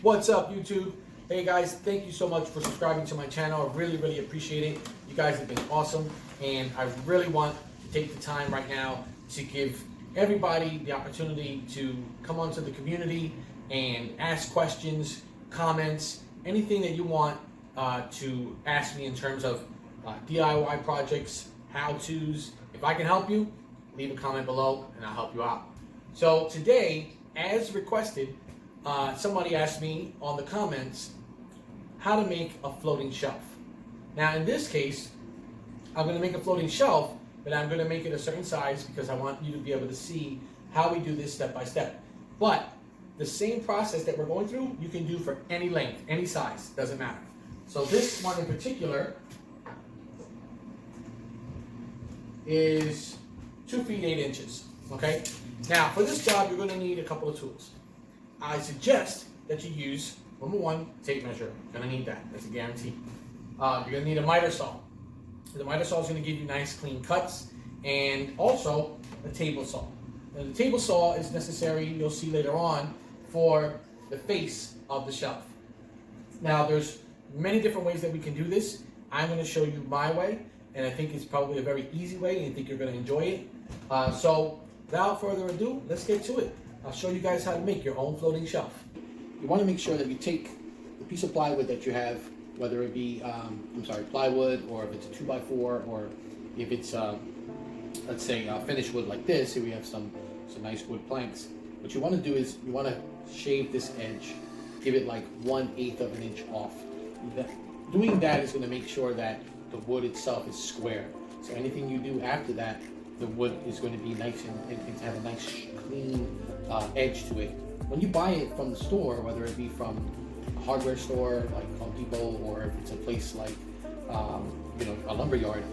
What's up, YouTube? Hey guys, thank you so much for subscribing to my channel. I really appreciate it. You guys have been awesome, and I really want to take the time right now to give everybody the opportunity to come onto the community and ask questions, comments, anything that you want to ask me in terms of DIY projects, how-tos. If I can help you, leave a comment below and I'll help you out. So today, as requested, somebody asked me on the comments how to make a floating shelf. Now in this case, I'm going to make a floating shelf, but I'm going to make it a certain size because I want you to be able to see how we do this step by step. But the same process that we're going through, you can do for any length, any size, doesn't matter. So this one in particular is 2 feet 8 inches, okay? Now for this job, you're going to need a couple of tools. I suggest that you use, number one, tape measure. You're going to need that. That's a guarantee. You're going to need a miter saw. The miter saw is going to give you nice clean cuts, and also a table saw. Now, the table saw is necessary, you'll see later on, for the face of the shelf. Now there's many different ways that we can do this. I'm going to show you my way, and I think it's probably a very easy way, and I think you're going to enjoy it. So without further ado, let's get to it. I'll show you guys how to make your own floating shelf. You want to make sure that you take the piece of plywood that you have, whether it be, plywood, or if it's a 2x4, or if it's, let's say, finished wood like this. Here we have some nice wood planks. What you want to do is you want to shave this edge, give it like 1/8 of an inch off. Doing that is going to make sure that the wood itself is square. So anything you do after that, the wood is going to be nice and have a nice clean edge to it. When you buy it from the store, whether it be from a hardware store like Home Depot, or if it's a place like a lumber yard,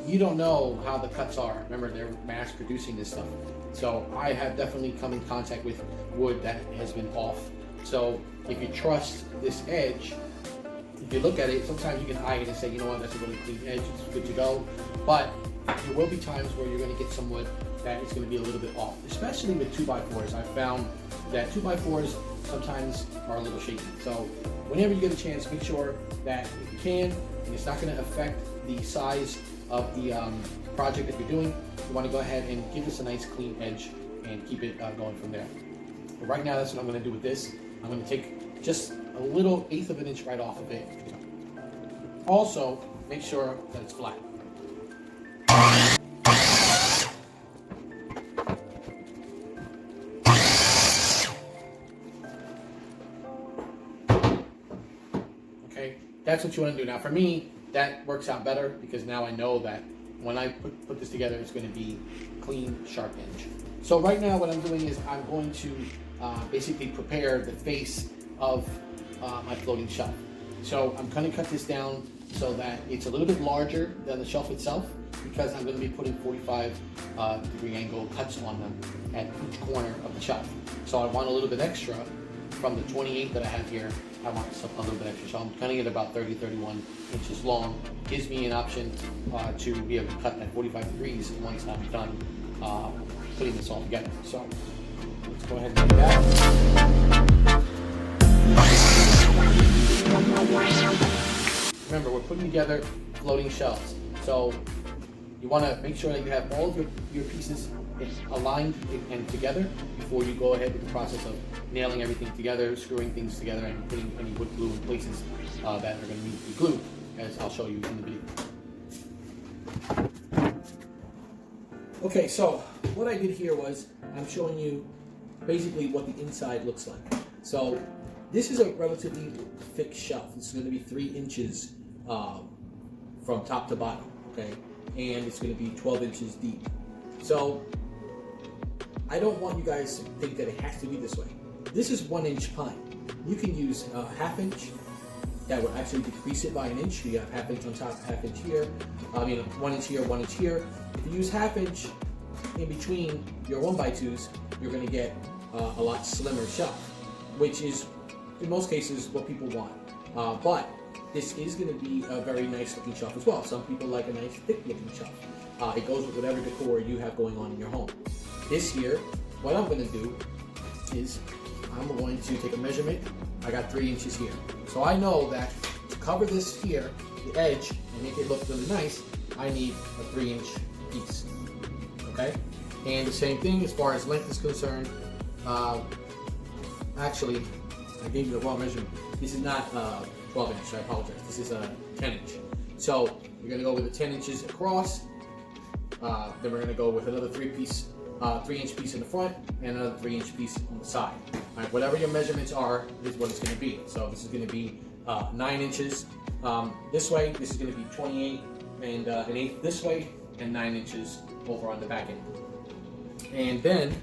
you don't know how the cuts are. Remember, they're mass producing this stuff. So I have definitely come in contact with wood that has been off. So if you trust this edge, if you look at it, sometimes you can eye it and say, you know what, that's a really clean edge, it's good to go. But there will be times where you're going to get some wood that is going to be a little bit off, especially with 2x4s. I've found that 2x4s sometimes are a little shaky. So whenever you get a chance, make sure that if you can, and it's not going to affect the size of the project that you're doing, you want to go ahead and give this a nice clean edge and keep it going from there. But right now, that's what I'm going to do with this. I'm going to take just a little 1/8 of an inch right off of it. Also, make sure that it's flat. Okay, that's what you want to do. Now for me, that works out better because now I know that when I put this together, it's going to be clean, sharp edge. So right now what I'm doing is I'm going to basically prepare the face of my floating shelf. So I'm going to cut this down so that it's a little bit larger than the shelf itself, because I'm going to be putting 45-degree angle cuts on them at each corner of the shelf. So I want a little bit extra from the 28 that I have here. I want a little bit extra. So I'm cutting it about 30-31 inches long. Gives me an option to be able to cut at 45 degrees once I'm done putting this all together. So let's go ahead and do that. Remember, we're putting together floating shelves. So you want to make sure that you have all of your pieces aligned and together before you go ahead with the process of nailing everything together, screwing things together, and putting any wood glue in places that are going to need to be glued, as I'll show you in the video. Okay, so what I did here was I'm showing you basically what the inside looks like. So this is a relatively thick shelf. This is going to be 3 inches from top to bottom, okay? And it's going to be 12 inches deep. So I don't want you guys to think that it has to be this way. This is 1 inch pine. You can use a 1/2 inch. That will actually decrease it by 1 inch. You have 1/2 inch on top, 1/2 inch here. 1 inch here, 1 inch here. If you use 1/2 inch in between your 1x2s, you're going to get a lot slimmer shelf, which is in most cases what people want. But this is going to be a very nice looking shelf as well. Some people like a nice thick looking shelf. It goes with whatever decor you have going on in your home. This here, what I'm going to do is I'm going to take a measurement. I got 3 inches here. So I know that to cover this here, the edge, and make it look really nice, I need a 3-inch piece, okay? And the same thing as far as length is concerned. Actually, I gave you the wrong measurement. This is not 12 inch, I apologize. This is a 10 inch. So you're gonna go with the 10 inches across. Then we're gonna go with another 3-inch piece in the front and another 3-inch piece on the side. All right, whatever your measurements are is what it's gonna be. So this is gonna be 9 inches this way. This is gonna be 28 and an eighth this way, and 9 inches over on the back end. And then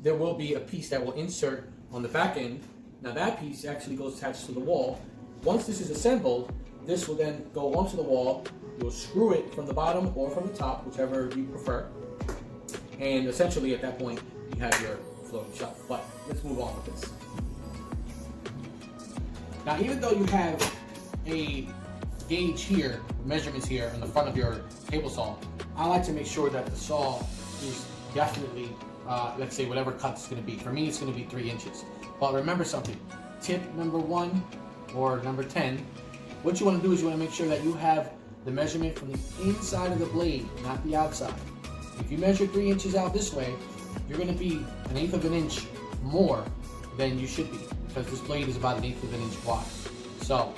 there will be a piece that will insert on the back end. Now that piece actually goes attached to the wall. Once this is assembled, this will then go onto the wall. You'll screw it from the bottom or from the top, whichever you prefer. And essentially at that point, you have your floating shelf. But let's move on with this. Now, even though you have a gauge here, measurements here in the front of your table saw, I like to make sure that the saw is definitely, let's say whatever cut it's gonna be. For me, it's gonna be 3 inches. But remember something, tip number 1 or number 10, what you wanna do is you wanna make sure that you have the measurement from the inside of the blade, not the outside. If you measure 3 inches out this way, you're gonna be 1/8 of an inch more than you should be, because this blade is about 1/8 of an inch wide. So,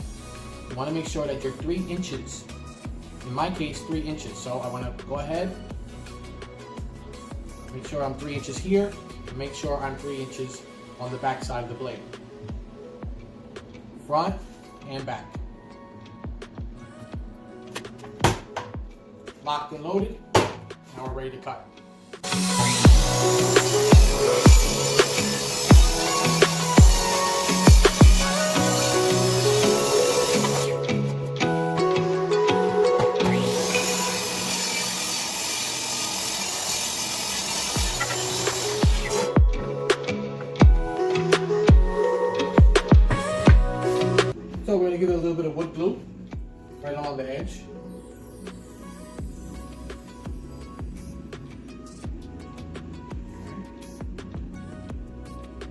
you wanna make sure that you're 3 inches. In my case, 3 inches. So I wanna go ahead, make sure I'm 3 inches here, and make sure I'm 3 inches on the back side of the blade. Front and back. Locked and loaded. Now we're ready to cut. So we're going to give it a little bit of wood glue right along the edge.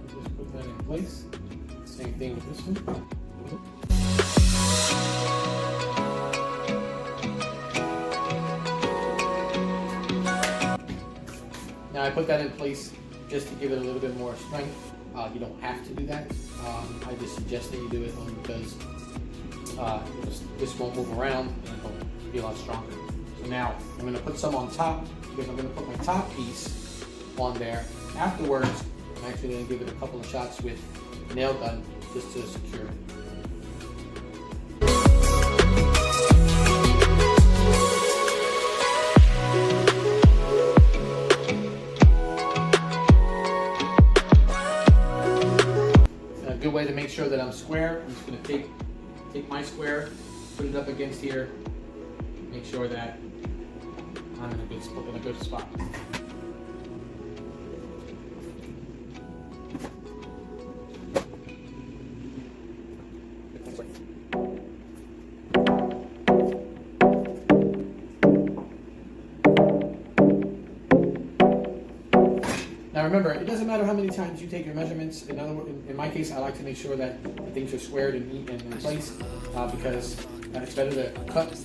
Just put that in place. Same thing with this one. Now I put that in place just to give it a little bit more strength. You don't have to do that. I just suggest that you do it only because this won't move around and it'll be a lot stronger. So now I'm going to put some on top, because I'm going to put my top piece on there. Afterwards, I'm actually going to give it a couple of shots with nail gun just to secure it. Good way to make sure that I'm square. I'm just going to take my square, put it up against here, make sure that I'm in a good spot. Now remember, it doesn't matter how many times you take your measurements. In my case, I like to make sure that things are squared and neat and in place, because it's better to cut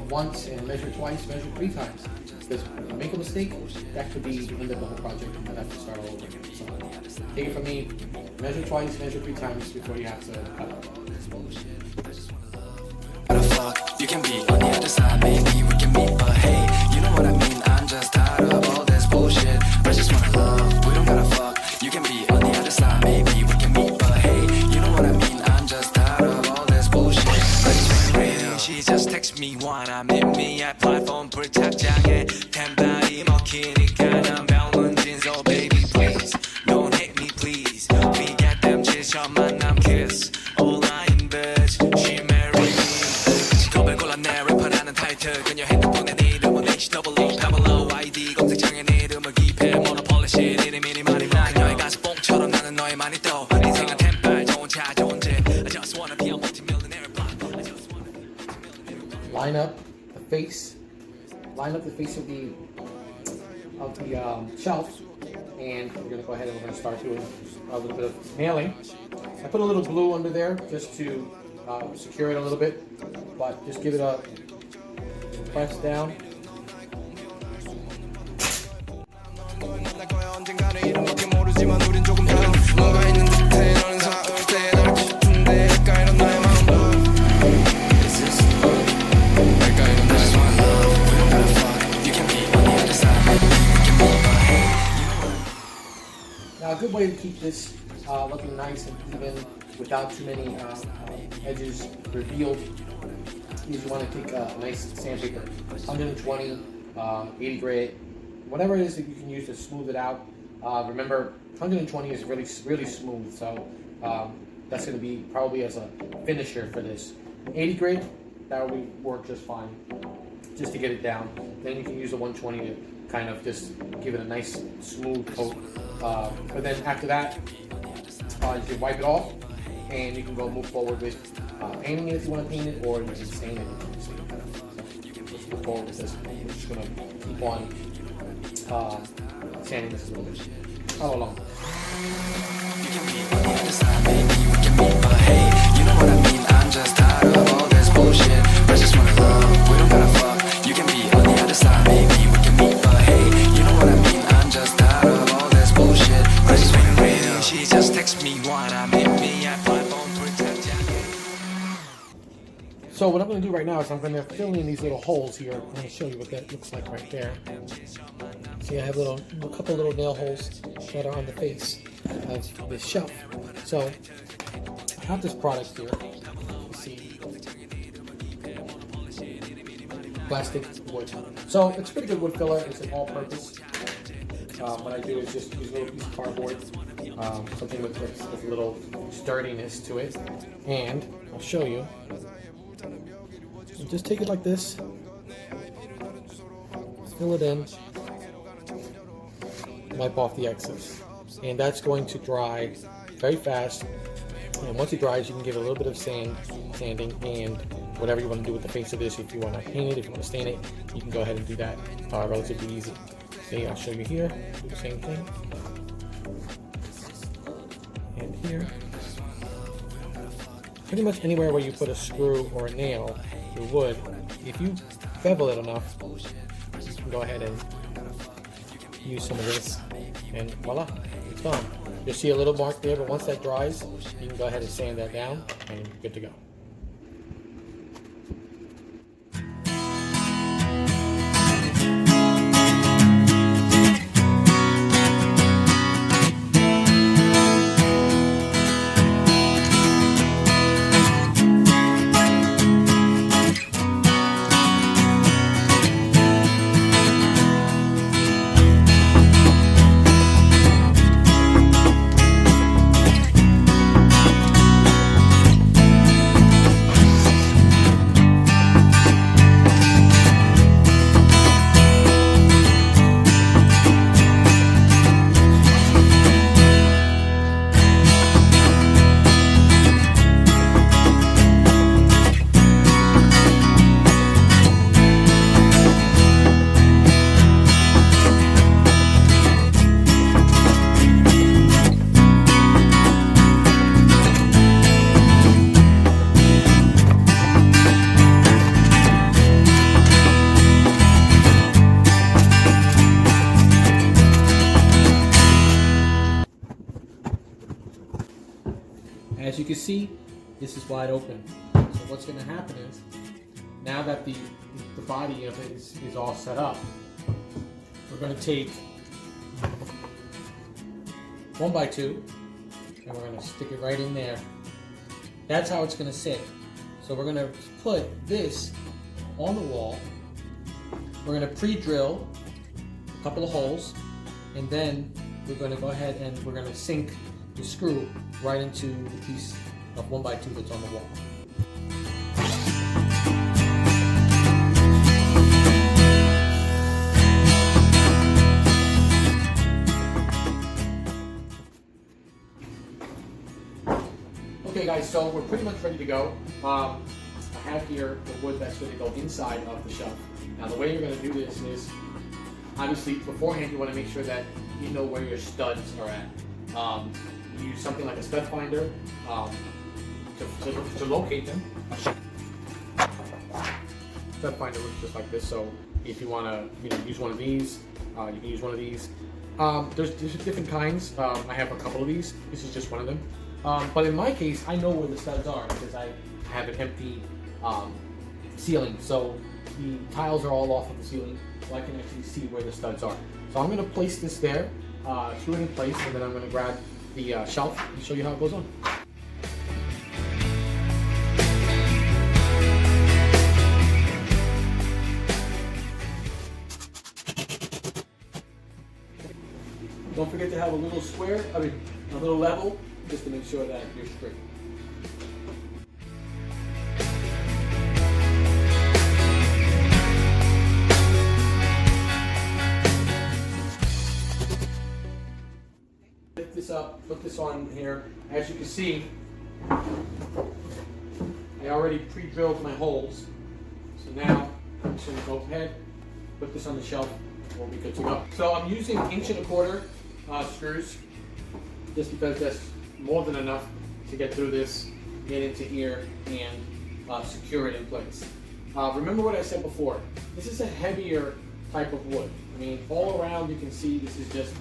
once and measure twice, measure 3 times. Because if you make a mistake, that could be the end of the whole project and I'd have to start all over again. So take it from me, measure twice, measure 3 times before you have to cut it. You can be on the other side, maybe we can meet, but hey, you know what I mean, I'm just tired of all this bullshit. I just wanna love, we don't gotta fuck. You can be on the other side, maybe we can meet, but hey, you know what I mean, I'm just tired of all this bullshit. I just wanna real. She just text me wanna meet me at platform 불착장에 템발이 먹히니까 난 병원진, so baby please don't hate me please. We got them 지쳐 만남 kiss online bitch she married me. 겁을 골랐네 래퍼라는 타이틀 그녀 핸드폰에 네 이름은 HW Pablo ID 검색창에 네 이름을 기입해 모노폴리 shit 이름이 말이 많아. 그녀의 가슴뽕처럼 나는 너의 많이 떠 인생은 템발 좋은 차 좋은 집 I just wanna be a multi-millionaire block. I just wanna be a multi-millionaire. Line up the face of the shelf, and we're going to go ahead and we're going to start doing a little bit of nailing. I put a little glue under there just to secure it a little bit, but just give it a press down. Now, a good way to keep this looking nice and even without too many edges revealed is you want to take a nice sandpaper, 120, 80 grit, whatever it is that you can use to smooth it out. Remember, 120 is really smooth, so that's going to be probably as a finisher for this. 80 grit, that will work just fine, just to get it down. Then you can use the 120 to kind of just give it a nice smooth coat. But then after that, you can wipe it off, and you can go move forward with painting it if you want to paint it, or you can stain it if you want to stain it. Let's move forward with this. We're just going to keep on sanding this a little bit. Follow along. You can be on the other side, maybe we can meet, but hey, you know what I mean? I'm just tired of all this bullshit. I just wanna love, we don't gotta fuck. You can be on the other side, maybe we can meet, but hey, you know what I mean? I'm just tired of all this bullshit. I just wanna real. She just texts me what I made me at 5.3. So what I'm going to do right now is I'm going to fill in these little holes here. I'm going to show you what that looks like right there. See, I have a couple little nail holes that are on the face of this shelf. So I have this product here. You see, plastic wood. So it's a pretty good wood filler. It's an all-purpose. What I do is just use a little piece of cardboard, something with a little sturdiness to it, and I'll show you. Just take it like this, fill it in, wipe off the excess, and that's going to dry very fast. And once it dries, you can give it a little bit of sanding, and whatever you want to do with the face of this. If you want to paint it, if you want to stain it, you can go ahead and do that relatively easy. See, I'll show you here, do the same thing, and here. Pretty much anywhere where you put a screw or a nail through wood, if you bevel it enough, you can go ahead and use some of this, and voila, it's gone. You'll see a little mark there, but once that dries, you can go ahead and sand that down, and you're good to go. As you can see, this is wide open. So what's going to happen is, now that the body of it is all set up, we're going to take 1x2 and we're going to stick it right in there. That's how it's going to sit. So we're going to put this on the wall. We're going to pre-drill a couple of holes, and then we're going to go ahead and we're going to sink the screw right into the piece of 1x2 that's on the wall. Okay guys, so we're pretty much ready to go. I have here the wood that's going to go inside of the shelf. Now the way you're going to do this is, obviously beforehand you want to make sure that you know where your studs are at. can use something like a stud finder to locate them. Stud finder looks just like this, so if you want to use one of these, you can use one of these. There's different kinds. I have a couple of these. This is just one of them. But in my case, I know where the studs are because I have an empty ceiling. So the tiles are all off of the ceiling, so I can actually see where the studs are. So I'm going to place this there, screw it in place, and then I'm going to grab the shelf and show you how it goes on. Don't forget to have a little square, a little level, just to make sure that you're straight. Lift this up, put this on here. As you can see, I already pre-drilled my holes. So now I'm just going to go ahead, put this on the shelf, and we'll be good to go. So I'm using 1¼ inch screws, just because that's more than enough to get through this, get into here, and secure it in place. Remember what I said before, this is a heavier type of wood. I mean, all around you can see this is just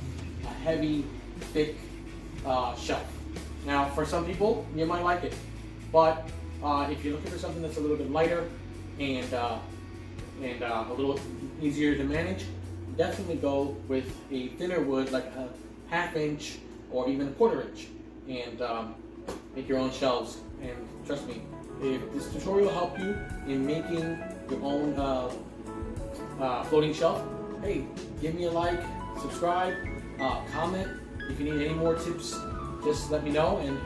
a heavy, thick shelf. Now, for some people, you might like it, but if you're looking for something that's a little bit lighter and a little easier to manage, definitely go with a thinner wood like a 1/2 inch or even a 1/4 inch, and make your own shelves. And trust me, if this tutorial helped you in making your own floating shelf, hey, give me a like, subscribe, comment. If you need any more tips, just let me know, and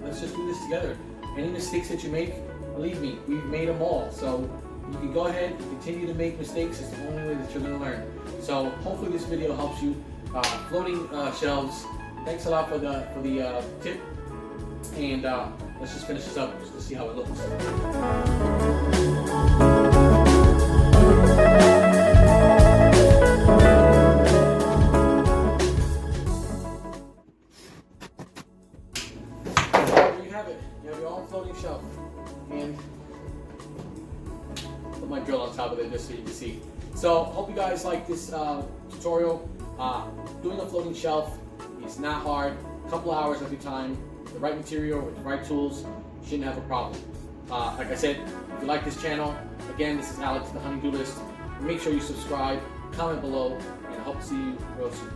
let's just do this together. Any mistakes that you make, believe me, we've made them all. So you can go ahead and continue to make mistakes. It's the only way that you're going to learn. So hopefully this video helps you. Floating shelves. Thanks a lot for the tip, and let's just finish this up just to see how it looks. There you have it. You have your own floating shelf, and put my drill on top of it just so you can see. So hope you guys like this tutorial. Doing a floating shelf is not hard. A couple hours of your time, with the right material, with the right tools, you shouldn't have a problem. Like I said, if you like this channel, again, this is Alex, the Honey-Do List. Make sure you subscribe, comment below, and I hope to see you real soon.